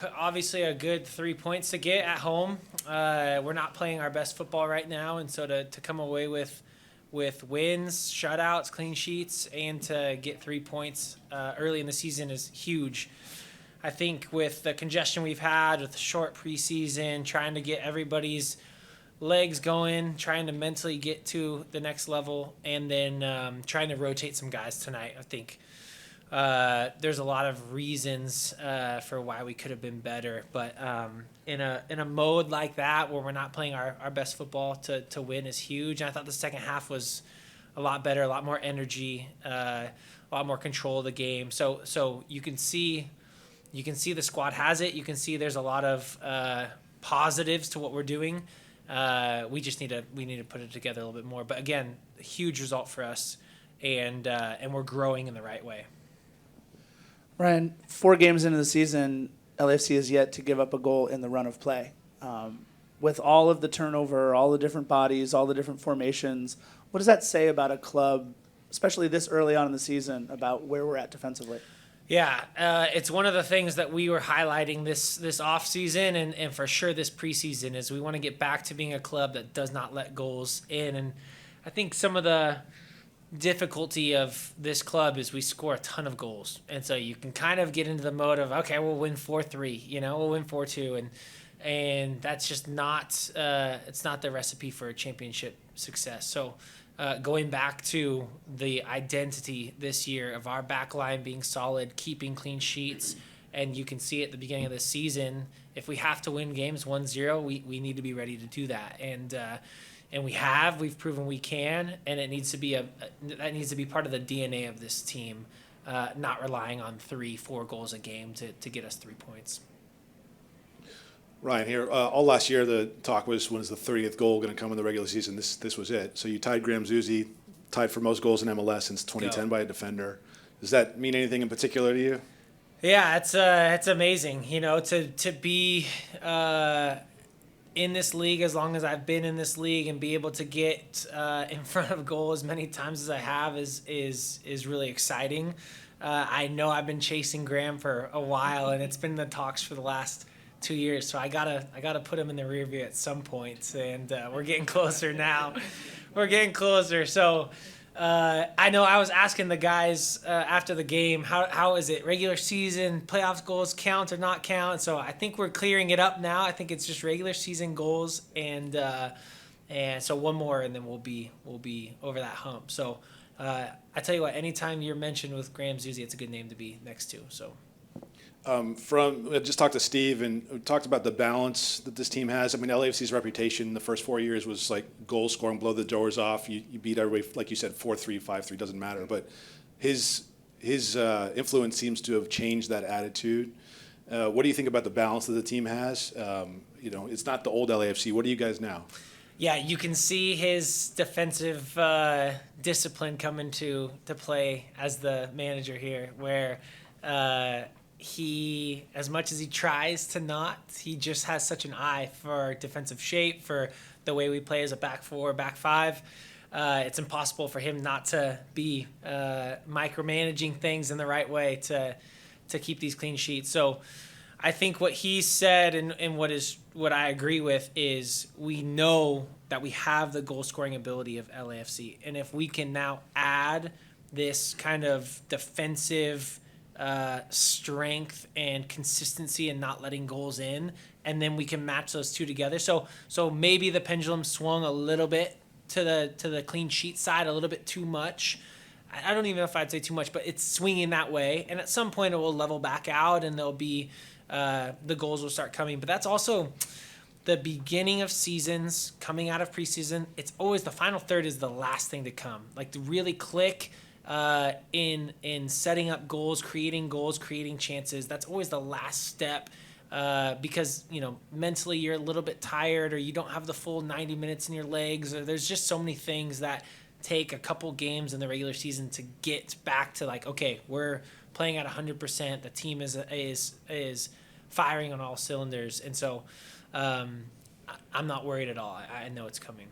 Obviously, a good 3 points to get at home. We're not playing our best football right now, and so to come away with wins, shutouts, clean sheets, and to get 3 points early in the season is huge. I think with the congestion we've had, with the short preseason, trying to get everybody's legs going, trying to mentally get to the next level, and then trying to rotate some guys tonight. I think there's a lot of reasons for why we could have been better, but in a mode like that where we're not playing our best football to win is huge. And I thought the second half was a lot better, a lot more energy, a lot more control of the game. So you can see the squad has it. You can see there's a lot of positives to what we're doing. We need to put it together a little bit more. But again, a huge result for us, and we're growing in the right way. Ryan, 4 games into the season, LAFC has yet to give up a goal in the run of play. With all of the turnover, all the different bodies, all the different formations, what does that say about a club, especially this early on in the season, about where we're at defensively? Yeah, it's one of the things that we were highlighting this off season and for sure this preseason is we want to get back to being a club that does not let goals in. And I think some of the difficulty of this club is we score a ton of goals, and so you can kind of get into the mode of, okay, we'll win 4-3, we'll win 4-2, and that's just not it's not the recipe for a championship success. So going back to the identity this year of our back line being solid, keeping clean sheets, and you can see at the beginning of the season, if we have to win games 1-0, we need to be ready to do that. And we've proven we can, and it needs to be that needs to be part of the DNA of this team, not relying on 3-4 goals a game to get us 3 points. Ryan here. All last year the talk was, when is the 30th goal going to come in the regular season? This was it. So you tied Graham Zusi, tied for most goals in MLS since 2010 by a defender. Does that mean anything in particular to you? Yeah, it's amazing, to be in this league as long as I've been in this league and be able to get in front of goal as many times as I have is really exciting. I know I've been chasing Graham for a while, and it's been the talks for the last 2 years, so I gotta put him in the rear view at some point, and we're getting closer now. We're getting closer. So I know I was asking the guys after the game, how is it? Regular season, playoffs goals count or not count? So I think we're clearing it up now. I think it's just regular season goals, and so one more, and then we'll be over that hump. So I tell you what, anytime you're mentioned with Graham Zusi, it's a good name to be next to. So. I just talked to Steve and we talked about the balance that this team has. I mean, LAFC's reputation the first 4 years was like goal scoring, blow the doors off. You beat everybody, like you said, 4-3, 5-3, doesn't matter. But his influence seems to have changed that attitude. What do you think about the balance that the team has? It's not the old LAFC. What are you guys now? Yeah, you can see his defensive discipline come into play as the manager here, where he, as much as he tries to not, he just has such an eye for defensive shape, for the way we play as a back four, back five. It's impossible for him not to be micromanaging things in the right way to keep these clean sheets. So I think what he said and what I agree with is we know that we have the goal scoring ability of LAFC, and if we can now add this kind of defensive strength and consistency and not letting goals in, and then we can match those two together. So maybe the pendulum swung a little bit to the clean sheet side, a little bit too much. I don't even know if I'd say too much, but it's swinging that way. And at some point it will level back out, and there'll be the goals will start coming. But that's also the beginning of seasons, coming out of preseason. It's always the final third is the last thing to come. Like to really click in setting up goals, creating chances. That's always the last step because, mentally you're a little bit tired, or you don't have the full 90 minutes in your legs, or there's just so many things that take a couple games in the regular season to get back to like, okay, we're playing at 100%. The team is firing on all cylinders. And so I'm not worried at all. I know it's coming.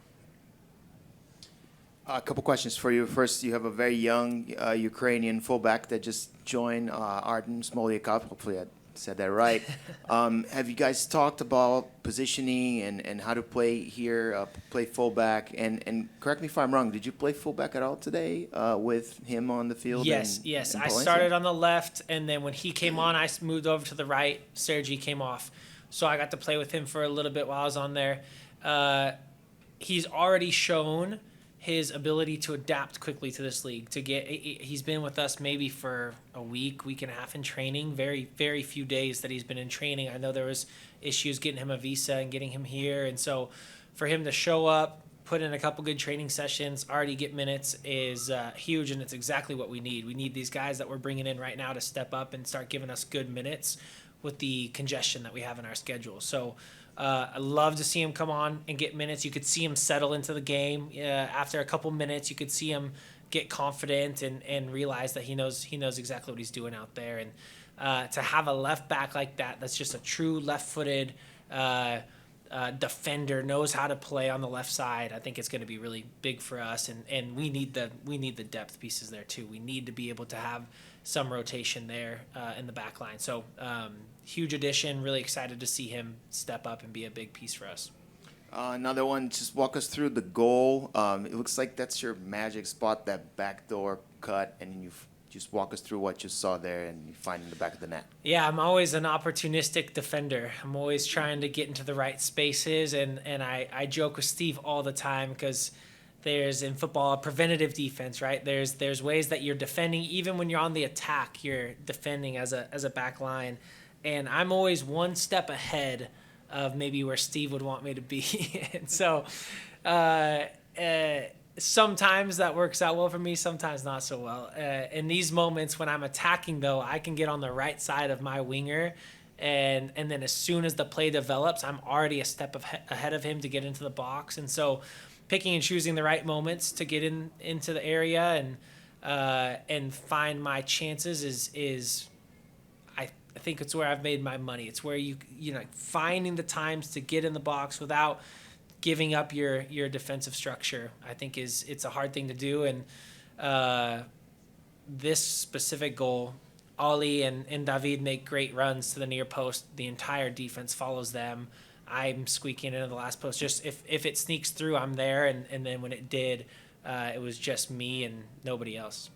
A couple questions for you. First, you have a very young Ukrainian fullback that just joined Artem Smolyakov, hopefully I said that right. Have you guys talked about positioning and how to play here, play fullback? And correct me if I'm wrong, did you play fullback at all today with him on the field? Yes, and, yes. and I Palencia? started on the left, and then when he came on, I moved over to the right. Sergi came off. So I got to play with him for a little bit while I was on there. He's already shown his ability to adapt quickly to this league. He's been with us maybe for a week and a half in training. Very, very few days that he's been in training. I know there was issues getting him a visa and getting him here, and so for him to show up, put in a couple good training sessions, already get minutes is huge, and it's exactly what we need. We need these guys that we're bringing in right now to step up and start giving us good minutes with the congestion that we have in our schedule. So I love to see him come on and get minutes. You could see him settle into the game. After a couple minutes, you could see him get confident and realize that he knows exactly what he's doing out there. And to have a left back like that, that's just a true left-footed defender, knows how to play on the left side, I think it's going to be really big for us. And we need the depth pieces there too. We need to be able to have some rotation there in the back line. So huge addition. Really excited to see him step up and be a big piece for us. Another one, just walk us through the goal. It looks like that's your magic spot, that backdoor cut, and you just walk us through what you saw there and you find in the back of the net. Yeah, I'm always an opportunistic defender. I'm always trying to get into the right spaces, and I joke with Steve all the time because there's in football a preventative defense, right? There's ways that you're defending even when you're on the attack. You're defending as a back line, and I'm always one step ahead of maybe where Steve would want me to be. And so sometimes that works out well for me, sometimes not so well. In these moments when I'm attacking, though, I can get on the right side of my winger, and then as soon as the play develops, I'm already a step ahead of him to get into the box. And so picking and choosing the right moments to get into the area and find my chances is I think it's where I've made my money. It's where you know, finding the times to get in the box without giving up your defensive structure, I think it's a hard thing to do. And this specific goal, Ollie and David make great runs to the near post. The entire defense follows them. I'm squeaking into the last post. Just if it sneaks through, I'm there. And then when it did, it was just me and nobody else.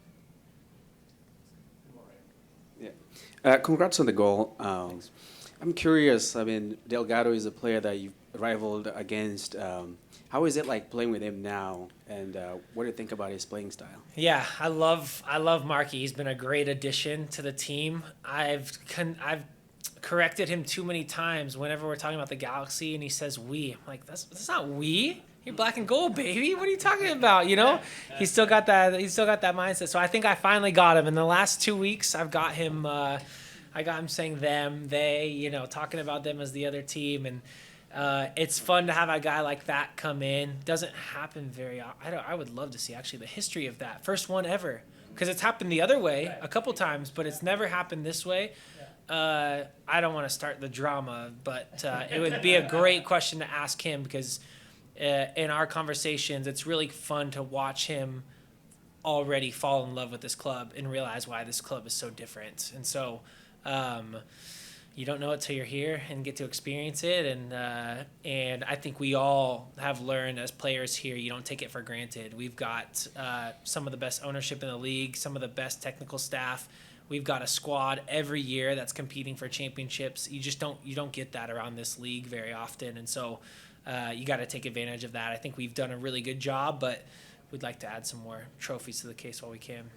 Yeah. Congrats on the goal. I'm curious. I mean, Delgado is a player that you've rivaled against. How is it like playing with him now? And what do you think about his playing style? Yeah, I love Marky. He's been a great addition to the team. I've corrected him too many times whenever we're talking about the Galaxy, and he says "we." I'm like, that's not "we." You're black and gold, baby. What are you talking about? You know, he's still got that mindset. So I think I finally got him. In the last 2 weeks, I've got him. I got him saying them, they. You know, talking about them as the other team, and it's fun to have a guy like that come in. Doesn't happen very often. I would love to see actually the history of that. First one ever, because it's happened the other way a couple times, but it's never happened this way. I don't want to start the drama, but it would be a great question to ask him because in our conversations, it's really fun to watch him already fall in love with this club and realize why this club is so different. And so you don't know it till you're here and get to experience it. And I think we all have learned as players here, you don't take it for granted. We've got some of the best ownership in the league, some of the best technical staff. We've got a squad every year that's competing for championships. You don't get that around this league very often. And so you got to take advantage of that. I think we've done a really good job, but we'd like to add some more trophies to the case while we can.